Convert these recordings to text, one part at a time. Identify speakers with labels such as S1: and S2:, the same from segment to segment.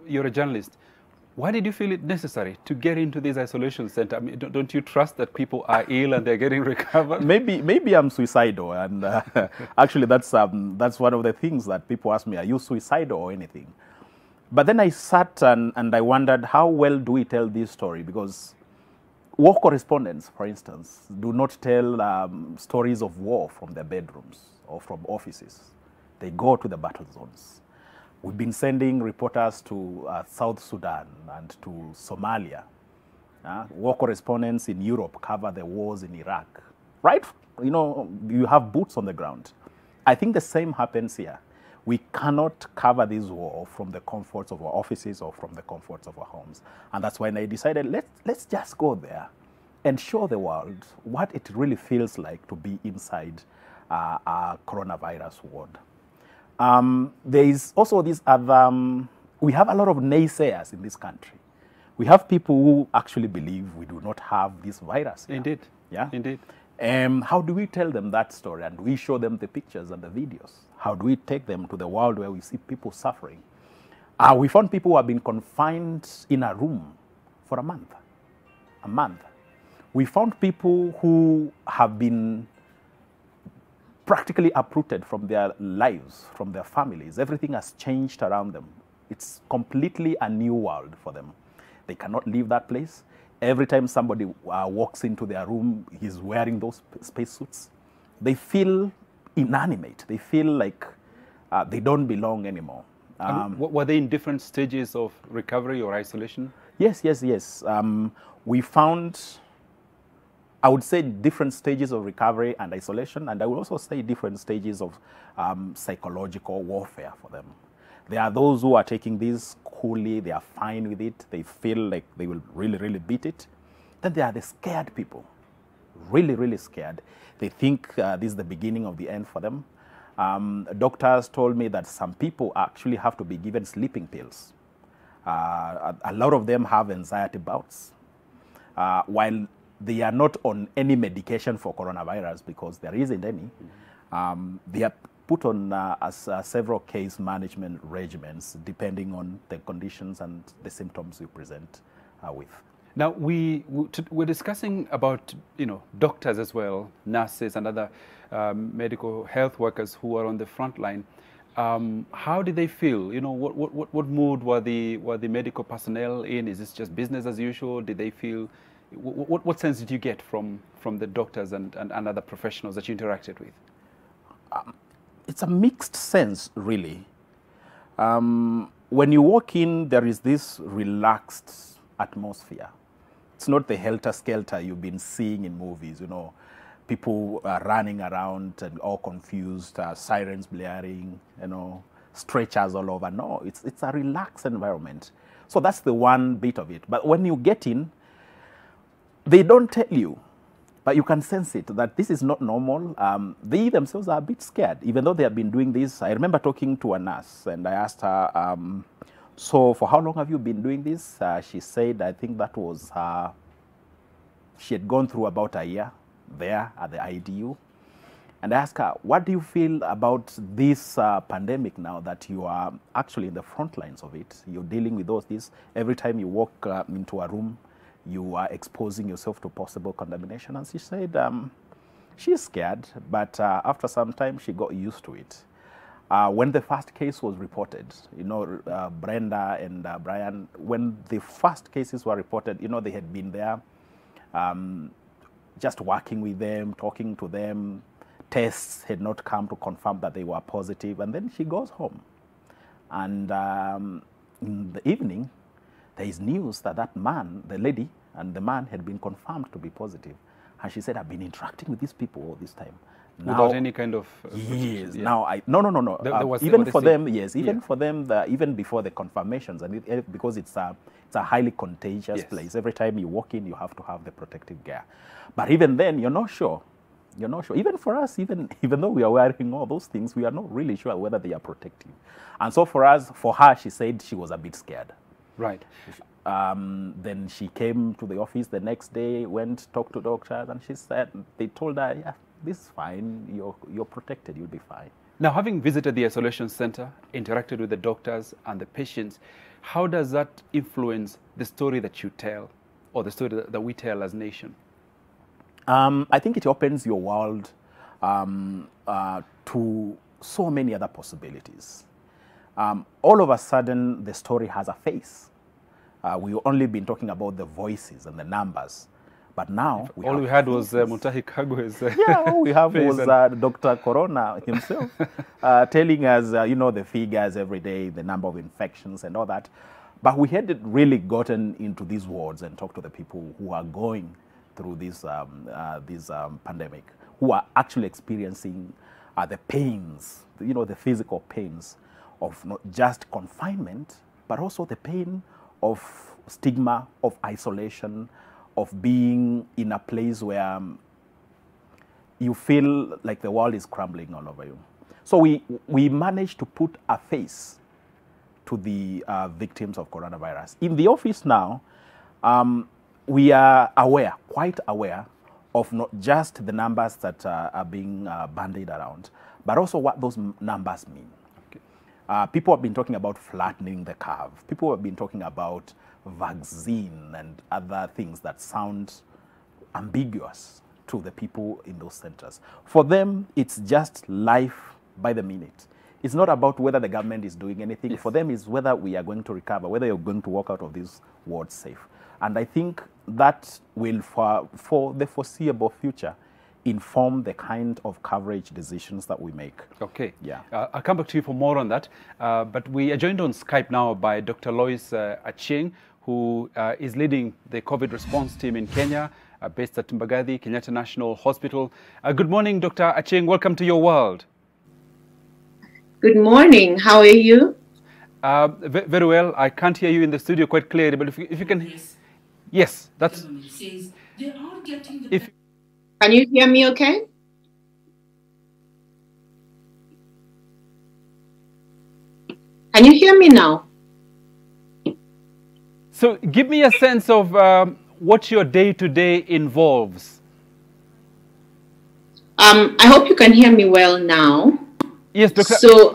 S1: you're a journalist. Why did you feel it necessary to get into this isolation center? I mean, don't you trust that people are ill and they're getting recovered?
S2: Maybe I'm suicidal, and actually that's one of the things that people ask me: are you suicidal or anything? But then I sat and I wondered, how well do we tell this story? Because war correspondents, for instance, do not tell stories of war from their bedrooms or from offices. They go to the battle zones. We've been sending reporters to South Sudan and to Somalia. War correspondents in Europe cover the wars in Iraq. Right? You know, you have boots on the ground. I think the same happens here. We cannot cover this war from the comforts of our offices or from the comforts of our homes. And that's when I decided, let's just go there and show the world what it really feels like to be inside a coronavirus ward. There is also this other, we have a lot of naysayers in this country. We have people who actually believe we do not have this virus here.
S1: Indeed.
S2: Yeah?
S1: Indeed.
S2: How do we tell them that story? And we show them the pictures and the videos. How do we take them to the world where we see people suffering? We found people who have been confined in a room for a month. A month. We found people who have been practically uprooted from their lives, from their families. Everything has changed around them. It's completely a new world for them. They cannot leave that place. Every time somebody walks into their room, he's wearing those spacesuits. They feel inanimate. They feel like they don't belong anymore.
S1: Were they in different stages of recovery or isolation?
S2: Yes. We found, I would say, different stages of recovery and isolation, and I would also say different stages of psychological warfare for them. There are those who are taking this coolly, they are fine with it, they feel like they will really, really beat it. Then there are the scared people, really, really scared. They think this is the beginning of the end for them. Doctors told me that some people actually have to be given sleeping pills. A lot of them have anxiety bouts. While they are not on any medication for coronavirus because there isn't any, they are put on several case management regimens depending on the conditions and the symptoms you present with.
S1: Now, we're discussing about, doctors as well, nurses and other medical health workers who are on the front line. How did they feel? What mood were the medical personnel in? Is this just business as usual? Did they feel? What sense did you get from the doctors and other professionals that you interacted with?
S2: It's a mixed sense, really. When you walk in, there is this relaxed atmosphere. It's not the helter-skelter you've been seeing in movies, people are running around and all confused, sirens blaring, stretchers all over. No, it's a relaxed environment. So that's the one bit of it. But when you get in, they don't tell you, but you can sense it, that this is not normal. They themselves are a bit scared, even though they have been doing this. I remember talking to a nurse, and I asked her, so for how long have you been doing this? She said, I think that was, she had gone through about a year there at the IDU. And I asked her, what do you feel about this pandemic now that you are actually in the front lines of it? You're dealing with this. Every time you walk into a room, you are exposing yourself to possible contamination. And she said she's scared, but after some time she got used to it. When the first case was reported, Brenda and Brian, when the first cases were reported, they had been there just working with them, talking to them. Tests had not come to confirm that they were positive. And then she goes home. And in the evening, there is news that that man, the lady and the man, had been confirmed to be positive. And she said, I've been interacting with these people all this time. Now,
S1: without any kind of...
S2: yes. Yeah.
S1: Now,
S2: no. Even for them, yes. Even for them, even before the confirmations, and because it's a highly contagious place. Every time you walk in, you have to have the protective gear. But even then, you're not sure. You're not sure. Even for us, even though we are wearing all those things, we are not really sure whether they are protective. And so for her, she said she was a bit scared.
S1: Right.
S2: Then she came to the office the next day, went, talked to doctors, and she said, they told her, yeah, this is fine, you're protected, you'll be fine.
S1: Now, having visited the isolation center, interacted with the doctors and the patients, how does that influence the story that you tell, or the story that we tell as a nation?
S2: I think it opens your world to so many other possibilities. All of a sudden, the story has a face. We've only been talking about the voices and the numbers. But now
S1: all we had was Mutahi Kagwe's
S2: yeah, all we have was Dr. Corona himself telling us, the figures every day, the number of infections and all that. But we hadn't really gotten into these wards and talked to the people who are going through this pandemic, who are actually experiencing the pains, the physical pains of not just confinement, but also the pain of stigma, of isolation, of being in a place where you feel like the world is crumbling all over you. So we managed to put a face to the victims of coronavirus. In the office now, we are aware, quite aware, of not just the numbers that are being bandied around, but also what those numbers mean. Okay. People have been talking about flattening the curve. People have been talking about vaccine and other things that sound ambiguous to the people in those centers. For them, it's just life by the minute. It's not about whether the government is doing anything. Yes. For them, it's whether we are going to recover, whether you're going to walk out of these wards safe. And I think that will, for the foreseeable future, inform the kind of coverage decisions that we make.
S1: Okay.
S2: Yeah.
S1: I'll come back to you for more on that. But we are joined on Skype now by Dr. Lois Achieng, who is leading the COVID response team in Kenya, based at Mbagathi, Kenyatta National Hospital. Good morning, Dr. Achieng. Welcome to Your World.
S3: Good morning. How are you?
S1: Very well. I can't hear you in the studio quite clearly, but if you can... Yes, that's...
S3: Can you hear me okay? Can you hear me now?
S1: So give me a sense of what your day-to-day involves.
S3: I hope you can hear me well now.
S1: Yes, Dr.
S3: So,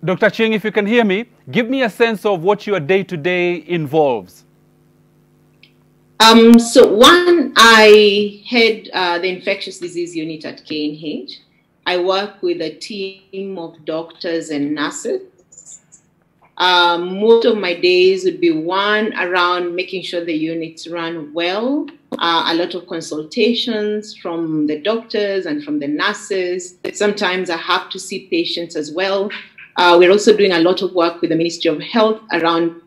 S1: Dr. Ching, if you can hear me, give me a sense of what your day-to-day involves.
S3: So one, I head the infectious disease unit at KNH. I work with a team of doctors and nurses. Most of my days would be one around making sure the units run well, a lot of consultations from the doctors and from the nurses. Sometimes I have to see patients as well. We're also doing a lot of work with the Ministry of Health around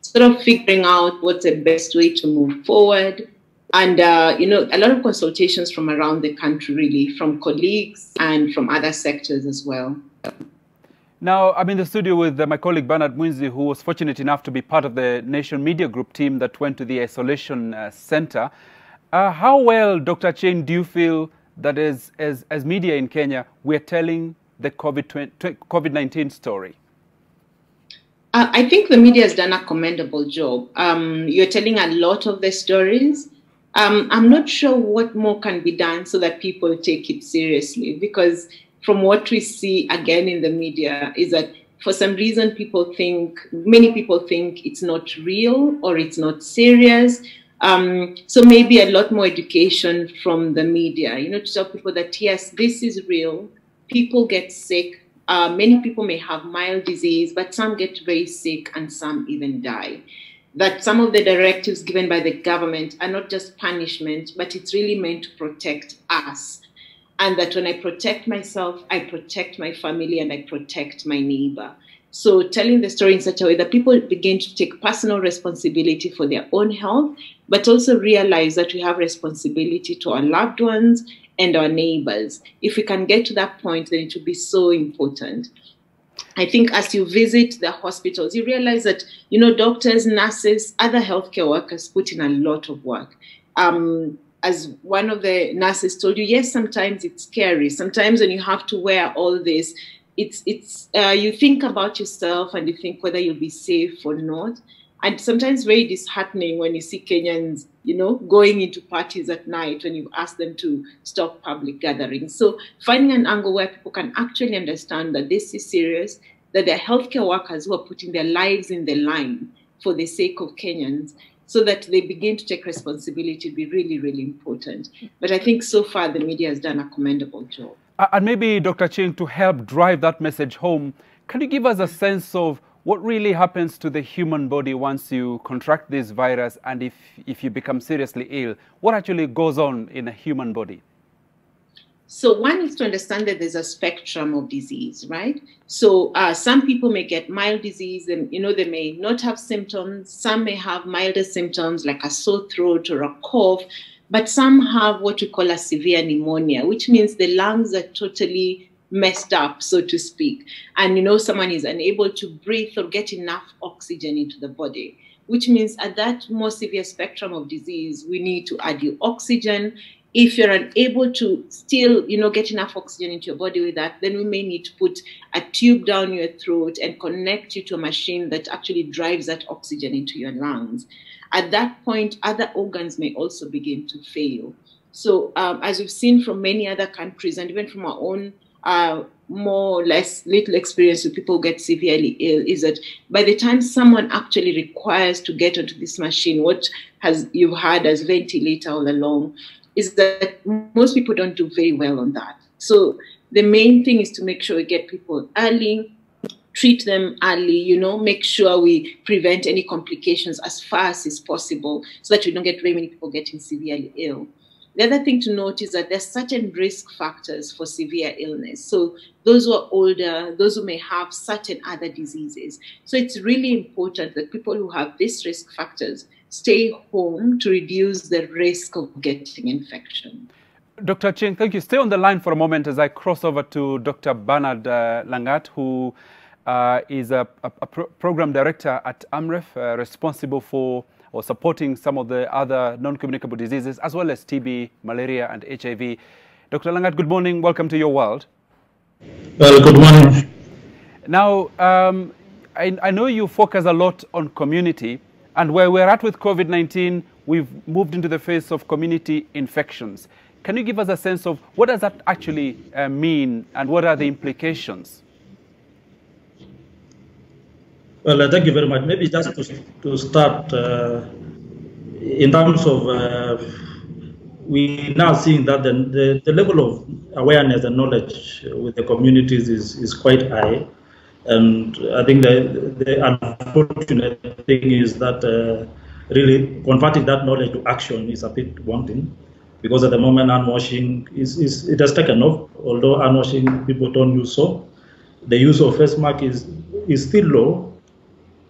S3: sort of figuring out what's the best way to move forward. And, a lot of consultations from around the country, really, from colleagues and from other sectors as well.
S1: Now, I'm in the studio with my colleague Bernard Mwinzi, who was fortunate enough to be part of the Nation Media Group team that went to the isolation center. How well, Dr. Chen, do you feel that as media in Kenya, we're telling the COVID-19 story?
S3: I think the media has done a commendable job. You're telling a lot of the stories. I'm not sure what more can be done so that people take it seriously, because from what we see again in the media is that for some reason many people think it's not real or it's not serious. So maybe a lot more education from the media, to tell people that yes, this is real. People get sick. Many people may have mild disease, but some get very sick and some even die. That some of the directives given by the government are not just punishment, but it's really meant to protect us. And that when I protect myself, I protect my family and I protect my neighbor. So telling the story in such a way that people begin to take personal responsibility for their own health, but also realize that we have responsibility to our loved ones and our neighbors. If we can get to that point, then it will be so important. I think as you visit the hospitals, you realize that, doctors, nurses, other healthcare workers put in a lot of work. As one of the nurses told you, yes, sometimes it's scary. Sometimes when you have to wear all this, you think about yourself and you think whether you'll be safe or not. And sometimes very disheartening when you see Kenyans, going into parties at night when you ask them to stop public gatherings. So finding an angle where people can actually understand that this is serious, that there are healthcare workers who are putting their lives in the line for the sake of Kenyans, so that they begin to take responsibility would be really, really important. But I think so far the media has done a commendable job.
S1: And maybe, Dr. Ching, to help drive that message home, can you give us a sense of what really happens to the human body once you contract this virus, and if you become seriously ill, what actually goes on in a human body?
S3: So one is to understand that there's a spectrum of disease, right? So some people may get mild disease and, they may not have symptoms. Some may have milder symptoms like a sore throat or a cough, but some have what we call a severe pneumonia, which means the lungs are totally messed up, so to speak. And, someone is unable to breathe or get enough oxygen into the body, which means at that more severe spectrum of disease, we need to add you oxygen. If you're unable to still, get enough oxygen into your body with that, then we may need to put a tube down your throat and connect you to a machine that actually drives that oxygen into your lungs. At that point, other organs may also begin to fail. So as we've seen from many other countries and even from our own more or less little experience with people who get severely ill, is that by the time someone actually requires to get onto this machine, what you've had as ventilator all along, is that most people don't do very well on that. So the main thing is to make sure we get people early, treat them early, make sure we prevent any complications as fast as possible so that we don't get very many people getting severely ill. The other thing to note is that there's certain risk factors for severe illness. So those who are older, those who may have certain other diseases. So it's really important that people who have these risk factors stay home to reduce the risk of getting infection.
S1: Dr. Ching, thank you. Stay on the line for a moment as I cross over to Dr. Bernard Langat, who is a program director at AMREF, responsible for or supporting some of the other non-communicable diseases, as well as TB, malaria, and HIV. Dr. Langat, good morning. Welcome to Your World.
S4: Well, good morning.
S1: Now, I know you focus a lot on community, and where we're at with COVID-19, we've moved into the phase of community infections. Can you give us a sense of what does that actually mean, and what are the implications?
S4: Well, thank you very much. Maybe just to start, in terms of, we now seeing that the level of awareness and knowledge with the communities is quite high. And I think the unfortunate thing is that really converting that knowledge to action is a bit wanting, because at the moment hand washing it has taken off, although hand washing people don't use soap. The use of face mask is still low.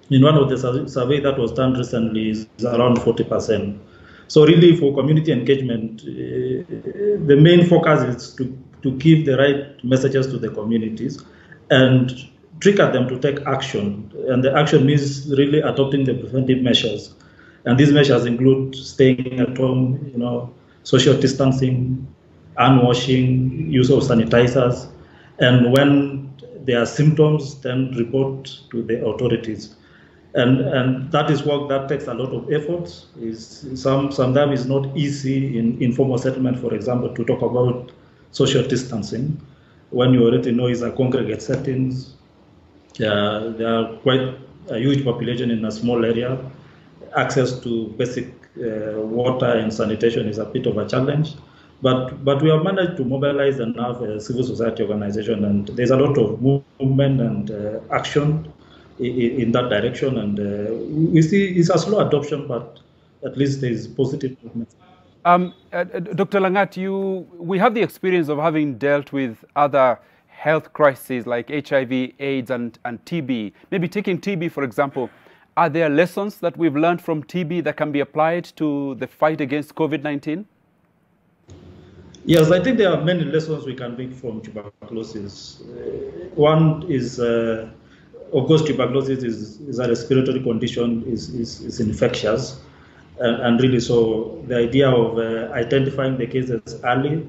S4: In one of the survey that was done recently is around 40%. So really for community engagement, the main focus is to give the right messages to the communities and trigger them to take action. And the action means really adopting the preventive measures. And these measures include staying at home, social distancing, hand washing, use of sanitizers. And when there are symptoms, then report to the authorities. And that is work that takes a lot of effort. Sometimes it's not easy in informal settlement, for example, to talk about social distancing when you already know it's a congregate settings. There are quite a huge population in a small area. Access to basic water and sanitation is a bit of a challenge. But we have managed to mobilize enough civil society organization, and there's a lot of movement and action in that direction, and we see it's a slow adoption, but at least there is positive movement.
S1: Dr. Langat, we have the experience of having dealt with other health crises like HIV, AIDS, and TB. Maybe taking TB, for example, are there lessons that we've learned from TB that can be applied to the fight against COVID-19?
S4: Yes, I think there are many lessons we can take from tuberculosis. One is, of course, tuberculosis is a respiratory condition, is infectious. And really, so the idea of identifying the cases early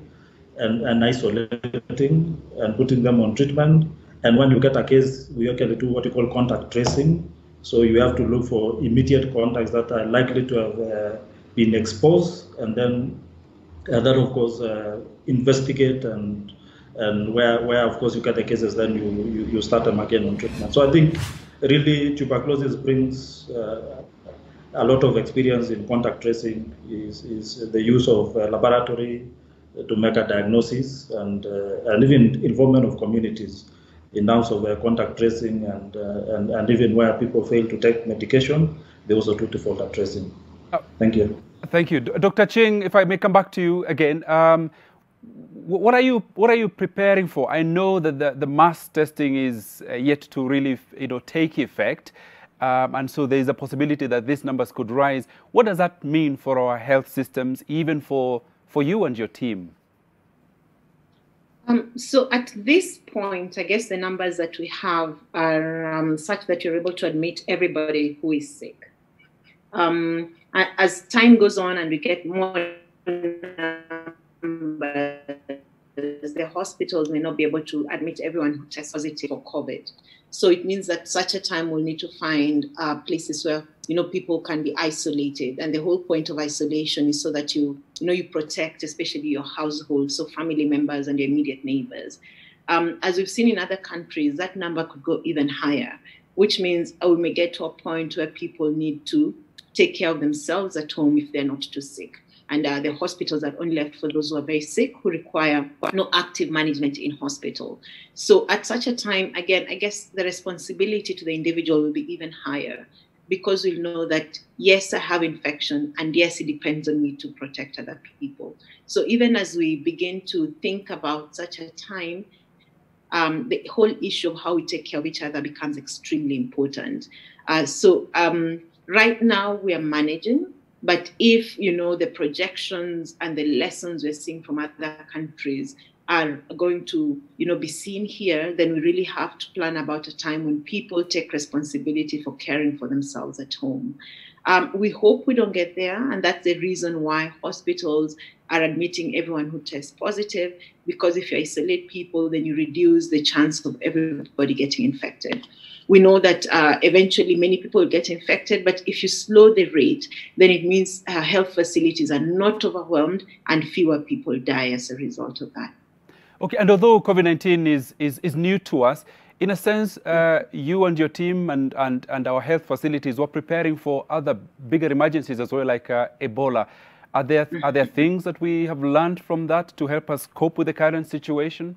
S4: and isolating and putting them on treatment. And when you get a case, we actually do what you call contact tracing. So you have to look for immediate contacts that are likely to have been exposed, and then that, of course, investigate and and where of course you get the cases, then you start them again on treatment. So I think really tuberculosis brings a lot of experience in contact tracing, is the use of laboratory to make a diagnosis, and even involvement of communities in terms of contact tracing, and even where people fail to take medication, they also do default tracing. Thank you.
S1: Thank you. Dr. Ching, if I may come back to you again, what are you preparing for? I know that the mass testing is yet to really take effect, and so there is a possibility that these numbers could rise. What does that mean for our health systems, even for you and your team?
S3: So at this point, I guess the numbers that we have are such that you're able to admit everybody who is sick. As time goes on and we get more numbers, the hospitals may not be able to admit everyone who tests positive for COVID. So it means that such a time we'll need to find places where people can be isolated, and the whole point of isolation is so that you protect especially your household, so family members and your immediate neighbors. As we've seen in other countries, that number could go even higher, which means we may get to a point where people need to take care of themselves at home if they're not too sick. And the hospitals are only left for those who are very sick, who require no active management in hospital. So at such a time, again, I guess the responsibility to the individual will be even higher, because we'll know that, yes, I have infection, and yes, it depends on me to protect other people. So even as we begin to think about such a time, the whole issue of how we take care of each other becomes extremely important. Right now we are managing, but if the projections and the lessons we're seeing from other countries are going to be seen here, then we really have to plan about a time when people take responsibility for caring for themselves at home. We hope we don't get there, and that's the reason why hospitals are admitting everyone who tests positive, because if you isolate people, then you reduce the chance of everybody getting infected. We know that eventually many people will get infected, but if you slow the rate, then it means health facilities are not overwhelmed and fewer people die as a result of that.
S1: Okay, and although COVID-19 is new to us, in a sense, you and your team and our health facilities were preparing for other bigger emergencies as well, like Ebola. Are there things that we have learned from that to help us cope with the current situation?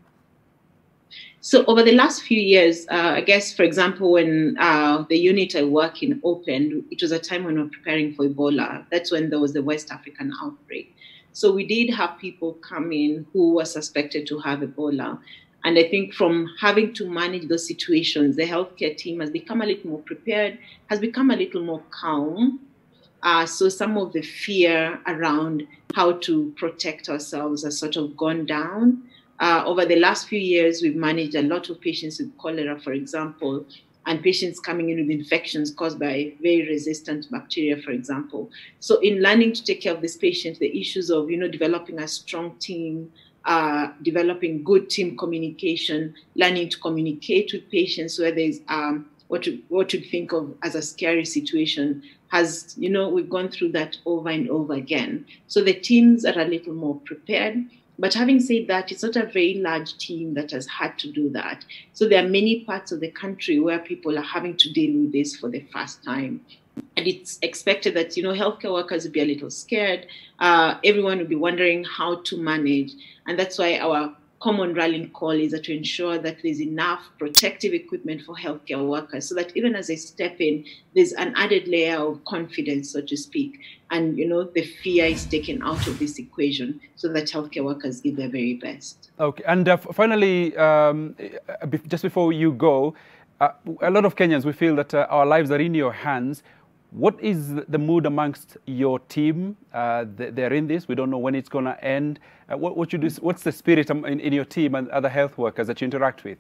S3: So over the last few years, I guess, for example, when the unit I work in opened, it was a time when we were preparing for Ebola. That's when there was the West African outbreak. So we did have people come in who were suspected to have Ebola. And I think from having to manage those situations, the healthcare team has become a little more prepared, has become a little more calm. So some of the fear around how to protect ourselves has sort of gone down. Over the last few years, we've managed a lot of patients with cholera, for example, and patients coming in with infections caused by very resistant bacteria, for example. So in learning to take care of these patients, the issues of, developing a strong team, developing good team communication, learning to communicate with patients where there's what you think of as a scary situation has, we've gone through that over and over again. So the teams are a little more prepared. But having said that, it's not a very large team that has had to do that. So there are many parts of the country where people are having to deal with this for the first time. And it's expected that, healthcare workers will be a little scared. Everyone will be wondering how to manage. And that's why our common rallying call is to ensure that there's enough protective equipment for healthcare workers, so that even as they step in, there's an added layer of confidence, so to speak. And, the fear is taken out of this equation so that healthcare workers give their very best. Okay.
S1: And finally, just before you go, a lot of Kenyans, we feel that our lives are in your hands. What is the mood amongst your team? They're in this. We don't know when it's going to end. What's the spirit in your team and other health workers that you interact with?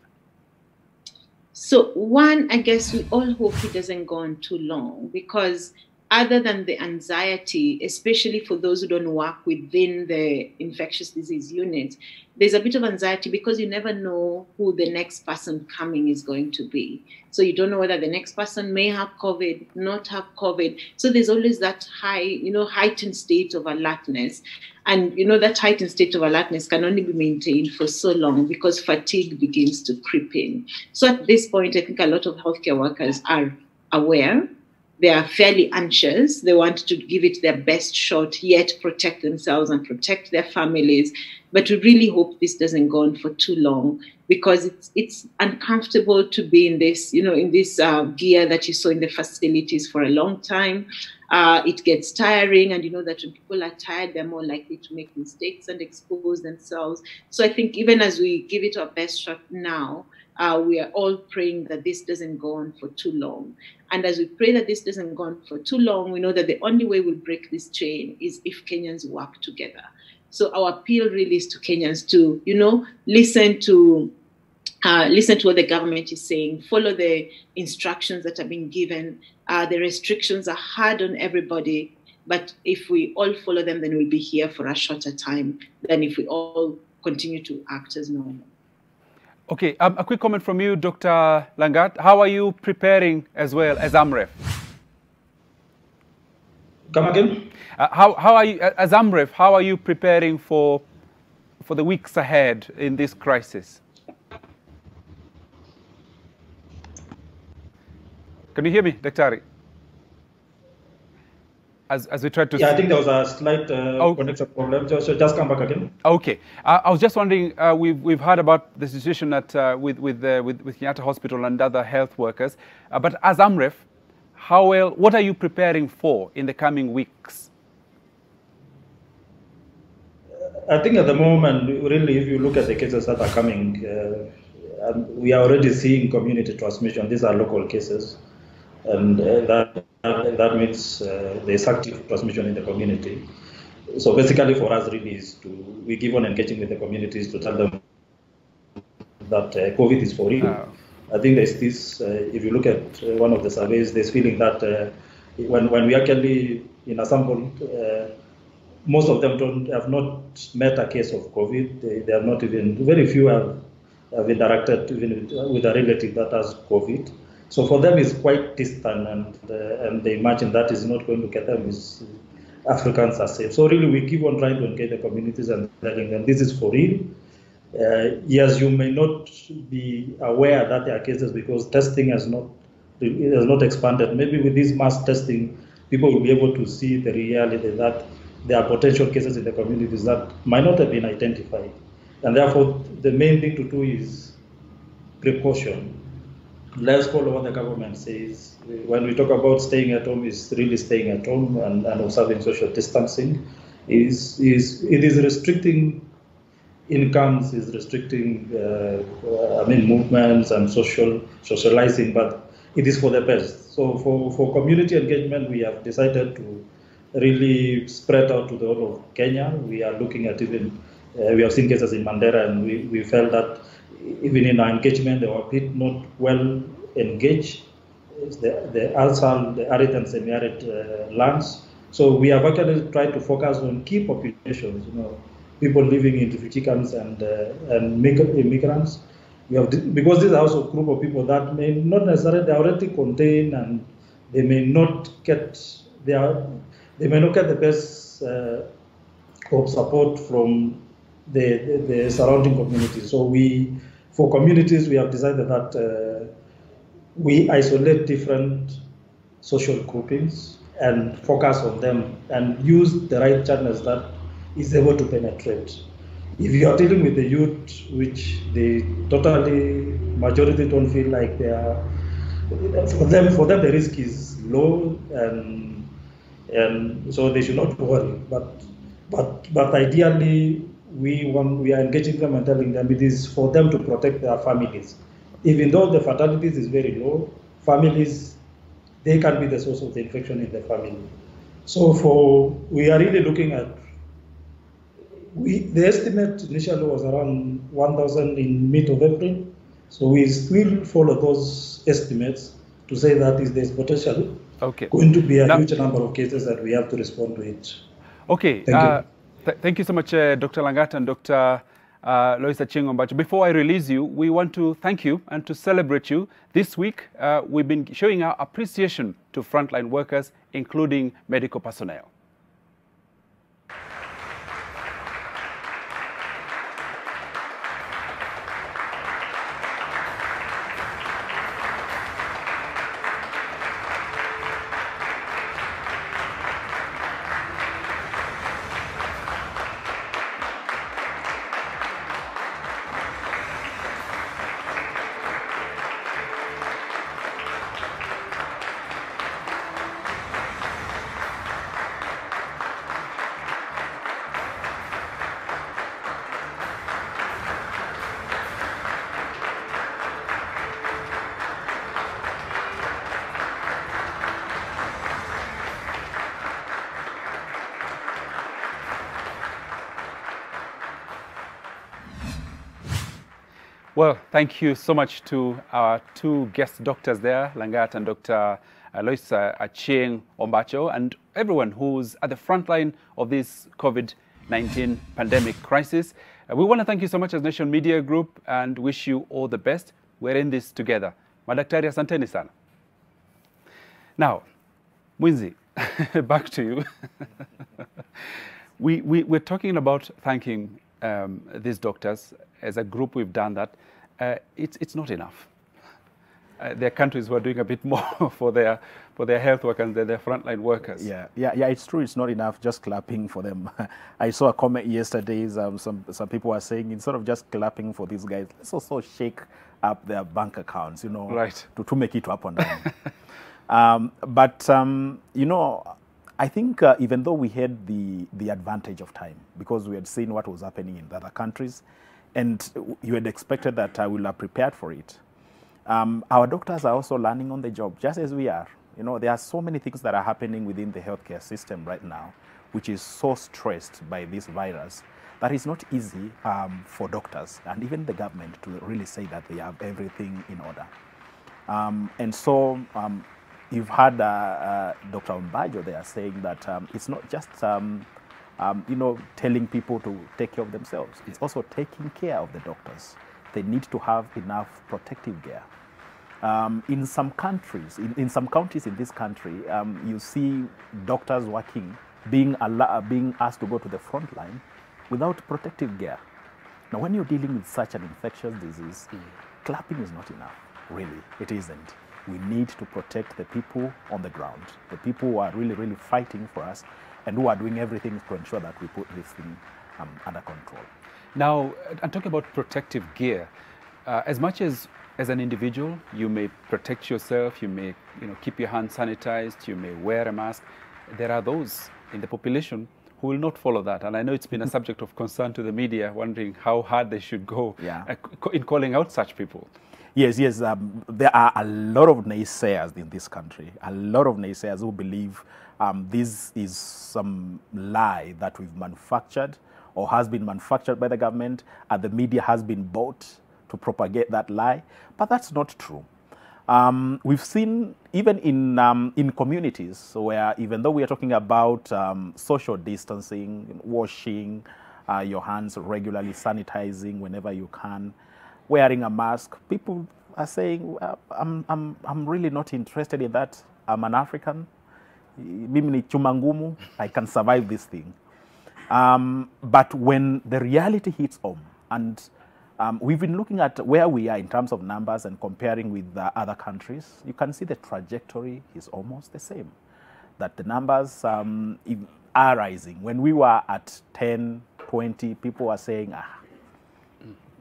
S3: So one, I guess we all hope it doesn't go on too long, because other than the anxiety, especially for those who don't work within the infectious disease unit, there's a bit of anxiety because you never know who the next person coming is going to be. So you don't know whether the next person may have COVID, not have COVID. So there's always that heightened state of alertness. And, that heightened state of alertness can only be maintained for so long because fatigue begins to creep in. So at this point, I think a lot of healthcare workers are aware. They are fairly anxious. They want to give it their best shot, yet protect themselves and protect their families. But we really hope this doesn't go on for too long, because it's uncomfortable to be in this, in this gear that you saw in the facilities for a long time. It gets tiring, and that when people are tired, they're more likely to make mistakes and expose themselves. So I think even as we give it our best shot now, we are all praying that this doesn't go on for too long. And as we pray that this doesn't go on for too long, we know that the only way we'll break this chain is if Kenyans work together. So our appeal really is to Kenyans to, listen to what the government is saying, follow the instructions that have been given. The restrictions are hard on everybody, but if we all follow them, then we'll be here for a shorter time than if we all continue to act as normal.
S1: Okay, a quick comment from you, Dr. Langat. How are you preparing as well as AMREF?
S4: Come again?
S1: How are you, as AMREF, how are you preparing for the weeks ahead in this crisis? Can you hear me, Dr. As we tried to...
S4: Yeah, I think there was a slight connection problem. So just come back again.
S1: Okay. I was just wondering, we've heard about the situation at, with Kenyatta Hospital and other health workers. But as AMREF, what are you preparing for in the coming weeks?
S4: I think at the moment, really, if you look at the cases that are coming, we are already seeing community transmission. These are local cases. And that means there's active transmission in the community. So basically for us really is we keep on engaging with the communities to tell them that COVID is for real. I think there's this, if you look at one of the surveys, there's feeling that when we actually, in a sample, most of them have not met a case of COVID. They have not even, very few have interacted even with a relative that has COVID. So for them, it's quite distant, and they imagine that is not going to get them. Africans are safe. So really, we keep on trying to engage the communities and telling them this is for real. Yes, you may not be aware that there are cases because testing has not expanded. Maybe with this mass testing, people will be able to see the reality that there are potential cases in the communities that might not have been identified. And therefore, the main thing to do is precaution. Let's follow what the government says. When we talk about staying at home, it's really staying at home and observing social distancing. It is restricting incomes, is restricting movements and socializing, but it is for the best. So for community engagement, we have decided to really spread out to the whole of Kenya. We are looking at even, we have seen cases in Mandera, and we felt that even in our engagement, they were a bit not well engaged, the ALSAL, the arid and semi-arid lands. So we have actually tried to focus on key populations, people living in refugee camps and immigrants. Because this is also a group of people that may not necessarily, they are already contained, and they may not get the best of support from the surrounding community. So for communities, we have decided that we isolate different social groupings and focus on them and use the right channels that is able to penetrate. If you are dealing with the youth, which they majority don't feel like they are, for them the risk is low, and so they should not worry. But ideally, we are engaging them and telling them it is for them to protect their families. Even though the fatalities is very low, families, they can be the source of the infection in the family. So we are really looking at, the estimate initially was around 1,000 in mid of April. So we still follow those estimates, to say that there's potential going to be a huge number of cases that we have to respond to it.
S1: Okay.
S4: Thank you.
S1: Thank you so much, Dr. Langat and Dr. Lois Achieng Ombacho. Before I release you, we want to thank you and to celebrate you. This week, we've been showing our appreciation to frontline workers, including medical personnel. Well, thank you so much to our two guest doctors there, Langat and Dr. Lois Achieng Ombacho, and everyone who's at the front line of this COVID-19 pandemic crisis. We want to thank you so much as Nation Media Group and wish you all the best. We're in this together. Madaktari, asanteni sana. Now, Mwinzi, back to you. We're talking about thanking these doctors. As a group, we've done that. It's not enough. There are countries who are doing a bit more for their health workers and their frontline workers.
S2: Yeah, it's true. It's not enough just clapping for them. I saw a comment yesterday. Some people were saying instead of just clapping for these guys, let's also shake up their bank accounts, you know,
S1: right,
S2: to make it up and down. You know, I think even though we had the advantage of time because we had seen what was happening in the other countries, and you had expected that I will have prepared for it. Our doctors are also learning on the job, just as we are. You know, there are so many things that are happening within the healthcare system right now, which is so stressed by this virus, that it's not easy for doctors and even the government to really say that they have everything in order. You've heard Dr. Ombacho there saying that it's not just you know, telling people to take care of themselves. It's also taking care of the doctors. They need to have enough protective gear. In some countries, in some counties in this country, you see doctors working, being asked to go to the front line without protective gear. Now, when you're dealing with such an infectious disease, clapping is not enough, really. It isn't. We need to protect the people on the ground, the people who are really, really fighting for us and who are doing everything to ensure that we put this thing under control.
S1: Now, I'm talking about protective gear. As much as an individual, you may protect yourself, you may keep your hands sanitized, you may wear a mask. There are those in the population who will not follow that. And I know it's been a subject of concern to the media, wondering how hard they should go in calling out such people.
S2: Yes. There are a lot of naysayers in this country, a lot of naysayers who believe this is some lie that we've manufactured or has been manufactured by the government, and the media has been bought to propagate that lie. But that's not true. We've seen even in communities where, even though we are talking about social distancing, washing your hands regularly, sanitizing whenever you can, wearing a mask, people are saying, I'm really not interested in that. I'm an African. Mimi ni chuma ngumu. I can survive this thing. But when the reality hits home, and we've been looking at where we are in terms of numbers and comparing with other countries, you can see the trajectory is almost the same. That the numbers are rising. When we were at 10, 20, people were saying,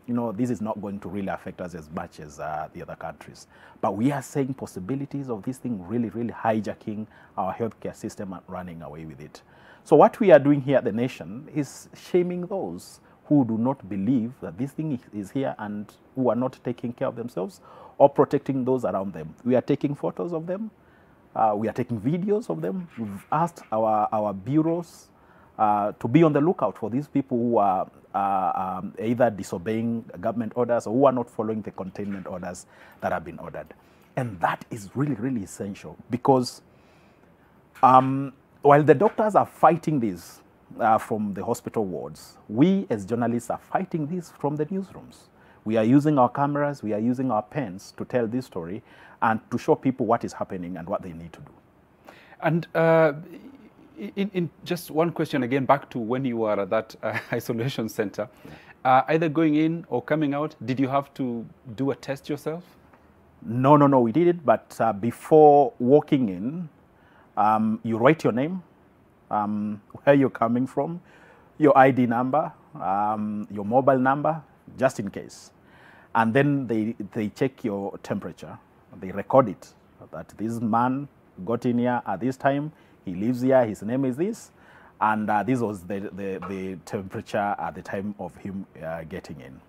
S2: this is not going to really affect us as much as the other countries. But we are seeing possibilities of this thing really, really hijacking our healthcare system and running away with it. So what we are doing here at the Nation is shaming those who do not believe that this thing is here and who are not taking care of themselves or protecting those around them. We are taking photos of them. We are taking videos of them. We've asked our bureaus to be on the lookout for these people who are either disobeying government orders or who are not following the containment orders that have been ordered. And that is really, really essential because while the doctors are fighting this from the hospital wards, we as journalists are fighting this from the newsrooms. We are using our cameras, we are using our pens to tell this story and to show people what is happening and what they need to do.
S1: And in just one question again, back to when you were at that isolation center, either going in or coming out, did you have to do a test yourself?
S2: No, we did it, but before walking in, you write your name, where you're coming from, your ID number, your mobile number, just in case. And then they check your temperature. They record it, that this man got in here at this time, he lives here, his name is this, and this was the temperature at the time of him getting in.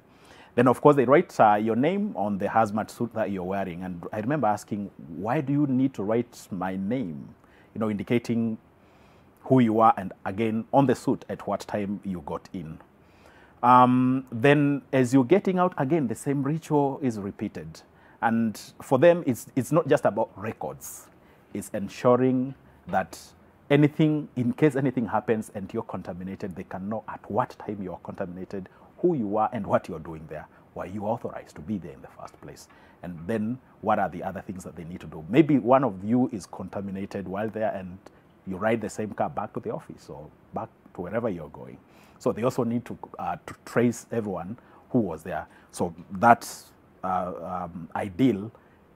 S2: Then, of course, they write your name on the hazmat suit that you're wearing. And I remember asking, why do you need to write my name? You know, indicating who you are, and again, on the suit, at what time you got in. Then, as you're getting out, again, the same ritual is repeated. And for them, it's not just about records. It's ensuring that anything, in case anything happens and you're contaminated, they can know at what time you're contaminated, who you are and what you're doing there, why you authorized to be there in the first place, and then what are the other things that they need to do. Maybe one of you is contaminated while there and you ride the same car back to the office or back to wherever you're going. So they also need to trace everyone who was there. So that ideal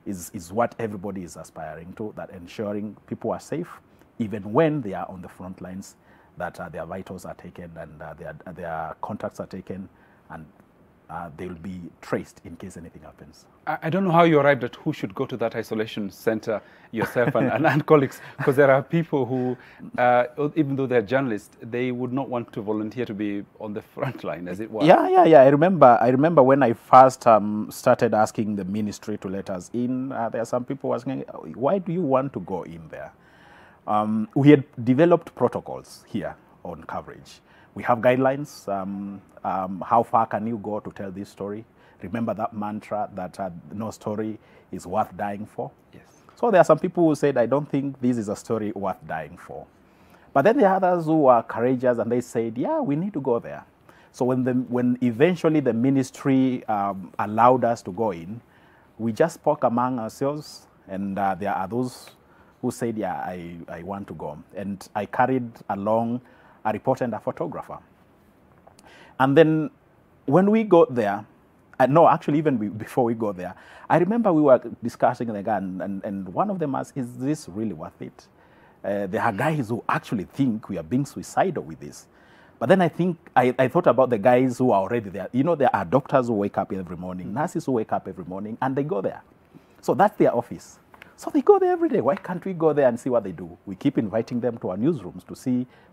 S2: is what everybody is aspiring to, that ensuring people are safe even when they are on the front lines, that their vitals are taken and their contacts are taken, and they'll be traced in case anything happens.
S1: I don't know how you arrived at who should go to that isolation center, yourself and colleagues, because there are people who, even though they're journalists, they would not want to volunteer to be on the front line, as it were.
S2: Yeah. I remember when I first started asking the ministry to let us in, there are some people asking, why do you want to go in there? We had developed protocols here on coverage. We have guidelines. How far can you go to tell this story? Remember that mantra that no story is worth dying for?
S1: Yes.
S2: So there are some people who said, I don't think this is a story worth dying for. But then there are others who are courageous and they said, yeah, we need to go there. So when eventually the ministry allowed us to go in, we just spoke among ourselves, and there are those who said, yeah, I want to go. And I carried along a reporter and a photographer. And then when we got there, even before we got there, I remember we were discussing again, and one of them asked, is this really worth it? There are guys who actually think we are being suicidal with this. But then I thought about the guys who are already there. You know, there are doctors who wake up every morning, nurses who wake up every morning, and they go there. So that's their office. So they go there every day. Why can't we go there and see what they do? We keep inviting them to our newsrooms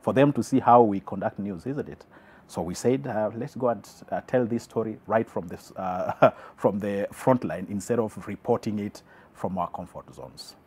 S2: for them to see how we conduct news, isn't it? So we said, let's go and tell this story right from the front line instead of reporting it from our comfort zones.